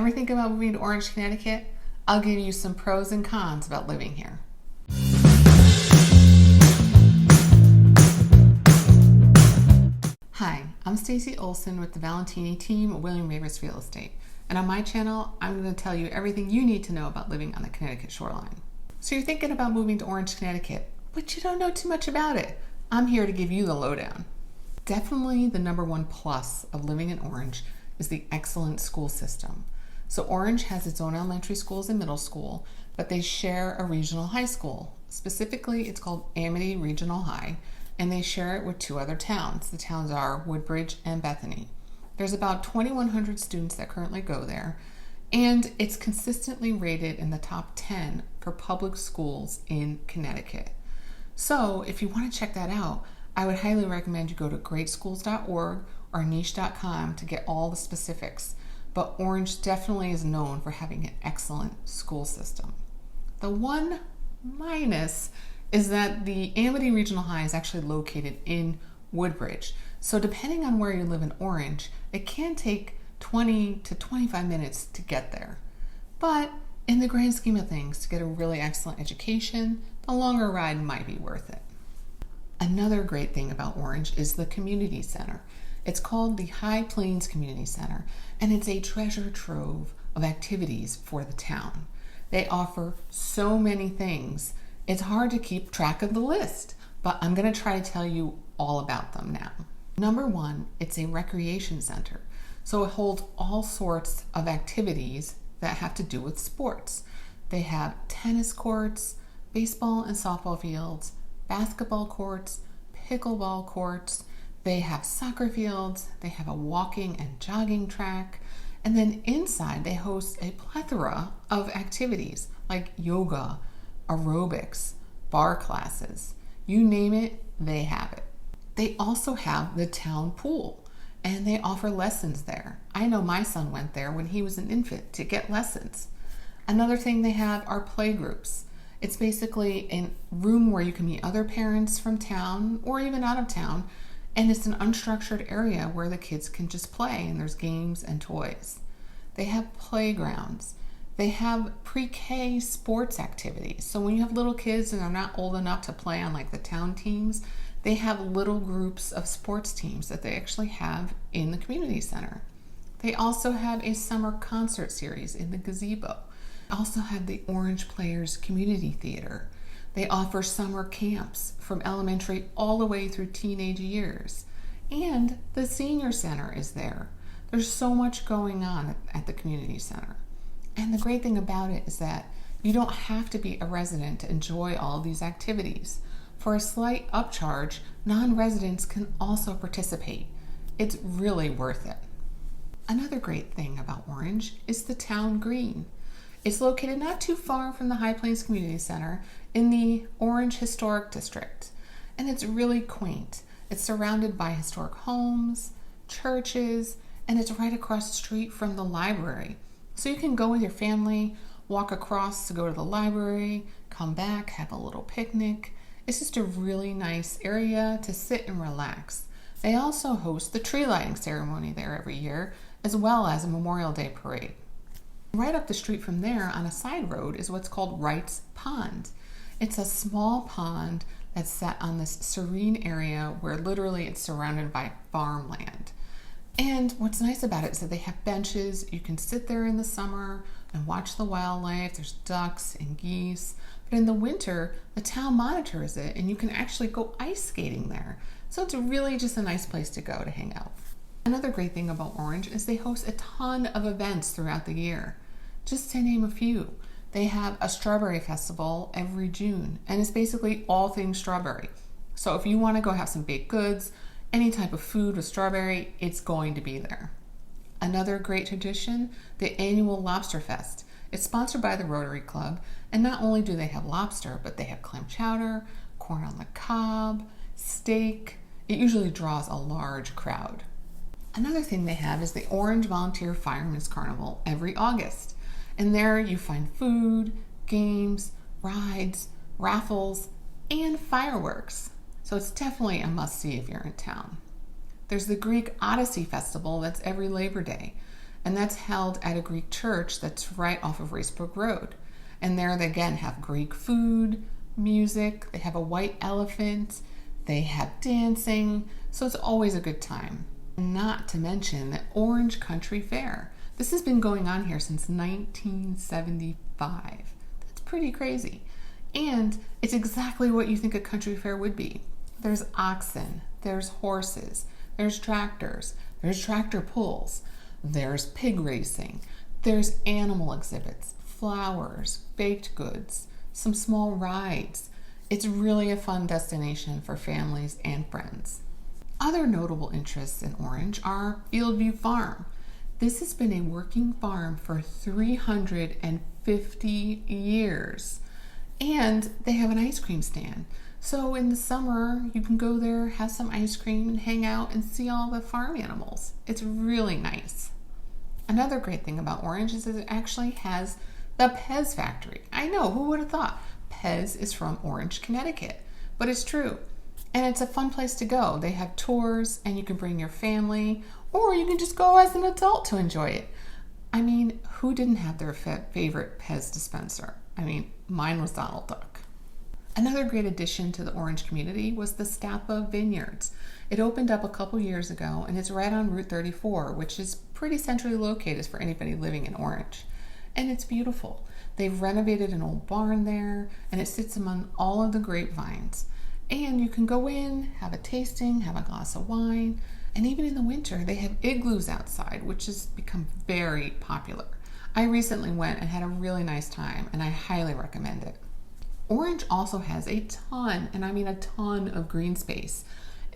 Ever think about moving to Orange, Connecticut? I'll give you some pros and cons about living here. Hi, I'm Stacy Olson with the Valentini team at William Ravis Real Estate. And on my channel, I'm going to tell you everything you need to know about living on the Connecticut shoreline. So you're thinking about moving to Orange, Connecticut, but you don't know too much about it. I'm here to give you the lowdown. Definitely the number one plus of living in Orange is the excellent school system. So Orange has its own elementary schools and middle school, but they share a regional high school. Specifically, it's called Amity Regional High, and they share it with two other towns. The towns are Woodbridge and Bethany. There's about 2,100 students that currently go there, and it's consistently rated in the top 10 for public schools in Connecticut. So if you want to check that out, I would highly recommend you go to greatschools.org or niche.com to get all the specifics. But Orange definitely is known for having an excellent school system. The one minus is that the Amity Regional High is actually located in Woodbridge. So depending on where you live in Orange, it can take 20 to 25 minutes to get there. But in the grand scheme of things, to get a really excellent education, the longer ride might be worth it. Another great thing about Orange is the community center. It's called the High Plains Community Center, and it's a treasure trove of activities for the town. They offer so many things, it's hard to keep track of the list, but I'm going to try to tell you all about them now. Number one, it's a recreation center. So it holds all sorts of activities that have to do with sports. They have tennis courts, baseball and softball fields, basketball courts, pickleball courts. They have soccer fields, they have a walking and jogging track, and then inside they host a plethora of activities like yoga, aerobics, bar classes. You name it, they have it. They also have the town pool, and they offer lessons there. I know my son went there when he was an infant to get lessons. Another thing they have are play groups. It's basically a room where you can meet other parents from town or even out of town, and it's an unstructured area where the kids can just play, and there's games and toys. They have playgrounds. They have pre-K sports activities. So when you have little kids and they're not old enough to play on like the town teams, they have little groups of sports teams that they actually have in the community center. They also have a summer concert series in the gazebo. They also have the Orange Players Community Theater. They offer summer camps from elementary all the way through teenage years. And the senior center is there. There's so much going on at the community center. And the great thing about it is that you don't have to be a resident to enjoy all of these activities. For a slight upcharge, non-residents can also participate. It's really worth it. Another great thing about Orange is the town green. It's located not too far from the High Plains Community Center in the Orange Historic District, and it's really quaint. It's surrounded by historic homes, churches, and it's right across the street from the library. So you can go with your family, walk across to go to the library, come back, have a little picnic. It's just a really nice area to sit and relax. They also host the tree lighting ceremony there every year, as well as a Memorial Day parade. Right up the street from there on a side road is what's called Wright's Pond. It's a small pond that's set on this serene area where literally it's surrounded by farmland. And what's nice about it is that they have benches. You can sit there in the summer and watch the wildlife. There's ducks and geese. But in the winter, the town monitors it and you can actually go ice skating there. So it's really just a nice place to go to hang out. Another great thing about Orange is they host a ton of events throughout the year. Just to name a few, they have a strawberry festival every June, and it's basically all things strawberry. So if you want to go have some baked goods, any type of food with strawberry, it's going to be there. Another great tradition, the annual Lobster Fest. It's sponsored by the Rotary Club, and not only do they have lobster, but they have clam chowder, corn on the cob, steak. It usually draws a large crowd. Another thing they have is the Orange Volunteer Firemen's Carnival every August. And there you find food, games, rides, raffles, and fireworks. So it's definitely a must-see if you're in town. There's the Greek Odyssey Festival that's every Labor Day. and that's held at a Greek church that's right off of Racebrook Road. And there they again have Greek food, music, they have a white elephant, they have dancing, so it's always a good time. Not to mention the Orange Country Fair. This has been going on here since 1975. That's pretty crazy. And it's exactly what you think a country fair would be. There's oxen, there's horses, there's tractors, there's tractor pulls, there's pig racing, there's animal exhibits, flowers, baked goods, some small rides. It's really a fun destination for families and friends. Other notable interests in Orange are Fieldview Farm. This has been a working farm for 350 years. And they have an ice cream stand. So in the summer, you can go there, have some ice cream, and hang out and see all the farm animals. It's really nice. Another great thing about Orange is that it actually has the Pez factory. I know, who would have thought? Pez is from Orange, Connecticut, but it's true. And it's a fun place to go. They have tours, and you can bring your family, or you can just go as an adult to enjoy it. I mean, who didn't have their favorite Pez dispenser? I mean, mine was Donald Duck. Another great addition to the Orange community was the Stappa Vineyards. It opened up a couple years ago, and it's right on Route 34, which is pretty centrally located for anybody living in Orange. And it's beautiful. They've renovated an old barn there, and it sits among all of the grapevines. And you can go in, have a tasting, have a glass of wine, and even in the winter, they have igloos outside, which has become very popular. I recently went and had a really nice time, and I highly recommend it. Orange also has a ton, and I mean a ton, of green space.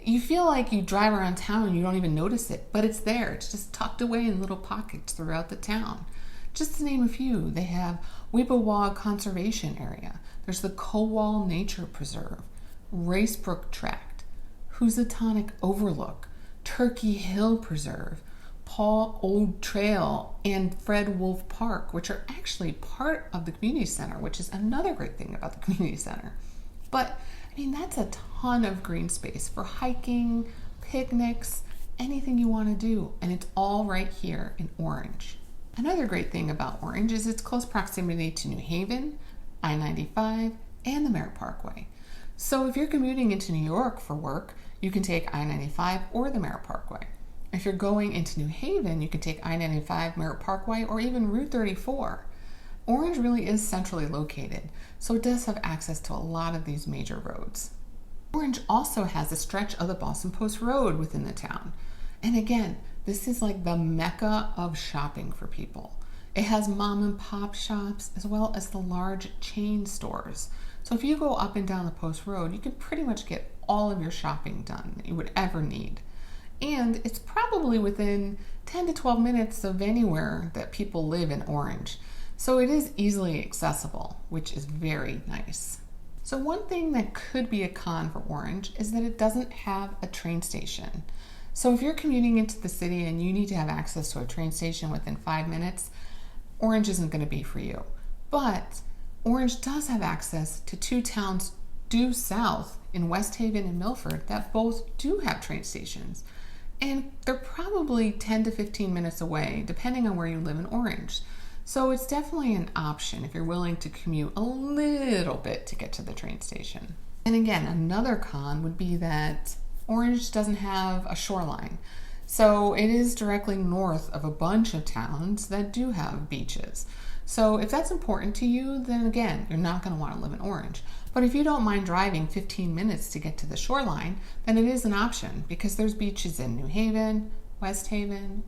You feel like you drive around town and you don't even notice it, but it's there. It's just tucked away in little pockets throughout the town. Just to name a few, they have Weepawaug Conservation Area. There's the Cowall Nature Preserve, Racebrook Tract, Housatonic Overlook, Turkey Hill Preserve, Paul Old Trail, and Fred Wolf Park, which are actually part of the community center, which is another great thing about the community center. But I mean, that's a ton of green space for hiking, picnics, anything you want to do, and it's all right here in Orange. Another great thing about Orange is its close proximity to New Haven, I-95, and the Merritt Parkway. So if you're commuting into New York for work, you can take I-95 or the Merritt Parkway. If you're going into New Haven, you can take I-95, Merritt Parkway, or even Route 34. Orange really is centrally located, so it does have access to a lot of these major roads. Orange also has a stretch of the Boston Post Road within the town. And again, this is like the mecca of shopping for people. It has mom and pop shops as well as the large chain stores. So if you go up and down the Post Road, you can pretty much get all of your shopping done that you would ever need. And it's probably within 10 to 12 minutes of anywhere that people live in Orange. So it is easily accessible, which is very nice. So one thing that could be a con for Orange is that it doesn't have a train station. So if you're commuting into the city and you need to have access to a train station within 5 minutes, Orange isn't going to be for you. But Orange does have access to two towns due south in West Haven and Milford that both do have train stations. And they're probably 10 to 15 minutes away, depending on where you live in Orange. So it's definitely an option if you're willing to commute a little bit to get to the train station. And again, another con would be that Orange doesn't have a shoreline. So it is directly north of a bunch of towns that do have beaches. So if that's important to you, then again, you're not going to want to live in Orange. But if you don't mind driving 15 minutes to get to the shoreline, then it is an option because there's beaches in New Haven, West Haven,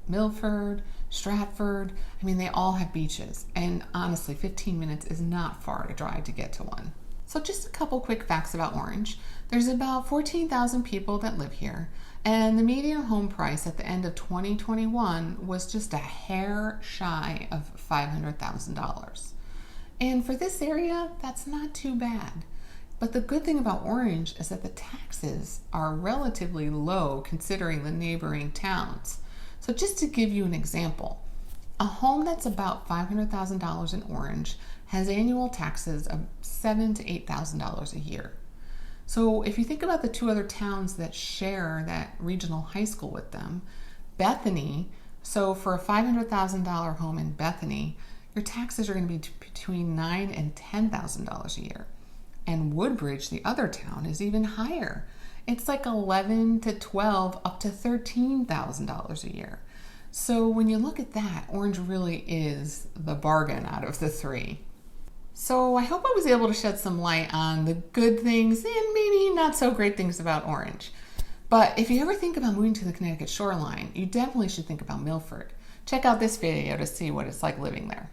Milford, Stratford. I mean, they all have beaches. And honestly, 15 minutes is not far to drive to get to one. So just a couple quick facts about Orange. There's about 14,000 people that live here. And the median home price at the end of 2021 was just a hair shy of $500,000. And for this area, that's not too bad. But the good thing about Orange is that the taxes are relatively low considering the neighboring towns. So just to give you an example, a home that's about $500,000 in Orange has annual taxes of $7,000 to $8,000 a year. So if you think about the two other towns that share that regional high school with them, Bethany, So for a $500,000 home in Bethany, your taxes are going to be between $9,000 and $10,000 a year. And Woodbridge, the other town, is even higher. It's like $11,000 to $12,000 up to $13,000 a year. So when you look at that, Orange really is the bargain out of the three. So I hope I was able to shed some light on the good things and maybe not so great things about Orange. But if you ever think about moving to the Connecticut shoreline, you definitely should think about Milford. Check out this video to see what it's like living there.